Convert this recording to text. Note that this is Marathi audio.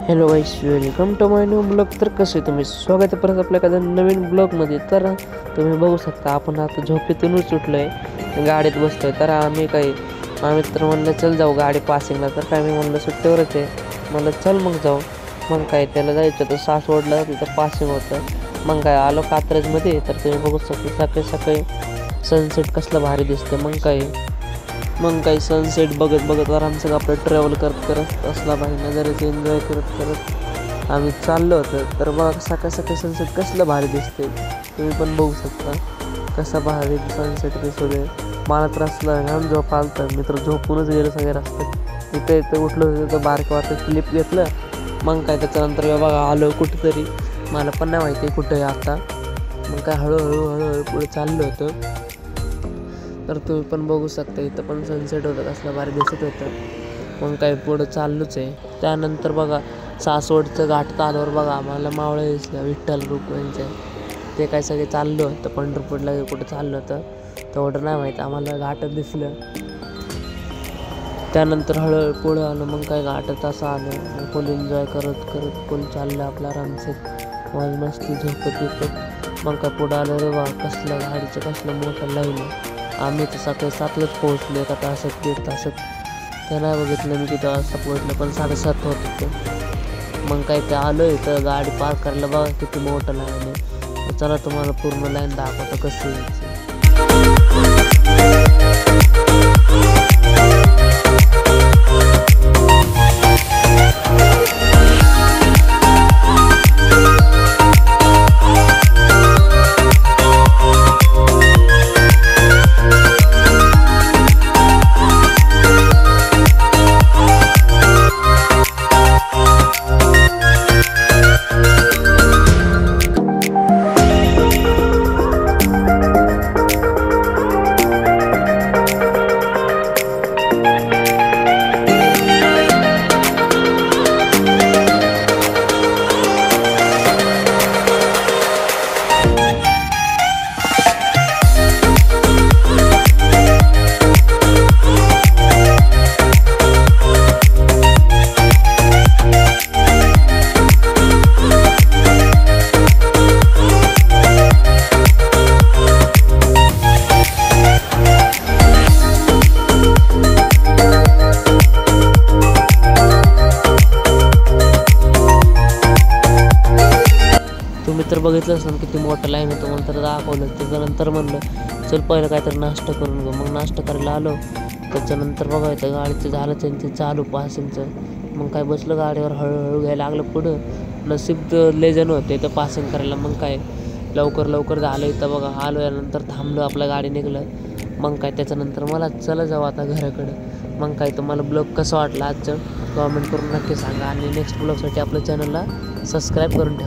Hello guys, welcome to my new blog. तर कसे तुम्ही स्वागत आहे परत आपल्या एखाद्या नवीन ब्लॉगमध्ये. तर तुम्ही बघू शकता आपण आता झोपेतूनच उठलो आहे, गाडीत बसलो आहे. तर आम्ही मित्र म्हणलं चल जाऊ गाडी पासिंगला. तर काय मी म्हणलं सुट्टीवरच आहे, म्हणलं चल मग जाऊ. मग काय त्याला जायचं होतं सासवडला, तिथं पासिंग होतं. मग काय आलो कात्रजमध्ये. तर तुम्ही बघू शकता सकाळी सकाळी सनसेट कसलं भारी दिसतं. मग काही सनसेट बघत बघत आरामचं आपलं ट्रॅव्हल करत असला भारी नजरेचं एन्जॉय करत आम्ही चाललो होतो. तर बघा सकाळी सकाळी सनसेट कसलं भारी दिसते, तुम्ही पण बघू शकता कसा भारी सनसेट दिसू दे. मला तर असलं घाम झोप आलं, मित्र झोपूनच गेलं सगळे रस्त्यात. इथं उठलो तिथं बारकं वाटतं क्लिप घेतलं. मग काय त्याच्यानंतर बघा आलो कुठंतरी, मला पण नाही माहिती कुठं आहे आता. मग काय हळूहळू पुढे चाललो होतं. तर तुम्ही पण बघू शकता इथं पण सनसेट होतं, कसलं भारी दिसत होतं. मग काय पुढं चाललोच आहे. त्यानंतर बघा सासवडचं घाट आल्यावर बघा आम्हाला मावळे दिसल्या, विठ्ठल रुक्मिणीचे. ते काय सगळे चाललो होतं पंढरपूरला, कुठं चाललं होतं तेवढं नाही माहीत आम्हाला. घाटात दिसलं. त्यानंतर हळूहळू पुढं आलं. मग काय घाटात असं आलं, फुल एन्जॉय करत फुल चाललं आपला आरामसेत मौज मस्ती झोपत. मग काय पुढं आलं रे बा, कसलं गाडीचं कसलं मोठं लाईन आहे. आम्ही तर सकाळी 7लाच पोहोचलो, एका तासात 1.5 तासात. ते नाही बघितलं मी किती वाजता पोहोचलं, पण 7:30 होत होतं. मग काय ते आलो इथं गाडी पार्क करायला. बघा किती मोठं लाईन आहे. चला तुम्हाला पूर्ण लाईन दाखवतो कशी यायची. तुम्ही तर बघितलंच ना किती मोठं लाईन होतं. मला तर दाखवलं. त्याच्यानंतर म्हणलं चल पहिलं काहीतरी नाश्ता करून घेऊ. मग नाश्ता करायला आलो. त्याच्यानंतर बघा इथं गाडीचं झालं त्यांचं चालू पासिंगचं. मग काय बसलं गाडीवर, हळूहळू घ्यायला लागलं पुढं. नशीब लय जण होते इथं पासिंग करायला. मग काय लवकर झालं इथं बघा. आलो यानंतर थांबलो, आपल्या गाडी निघलं. मग काय त्याच्यानंतर मला चला जाऊ आता घराकडे. मग काय तुम्हाला ब्लॉग कसं वाटलं आजचं कमेंट करून नक्की सांगा. आणि नेक्स्ट ब्लॉगसाठी आपल्या चॅनलला सबस्क्राईब करून ठेवा.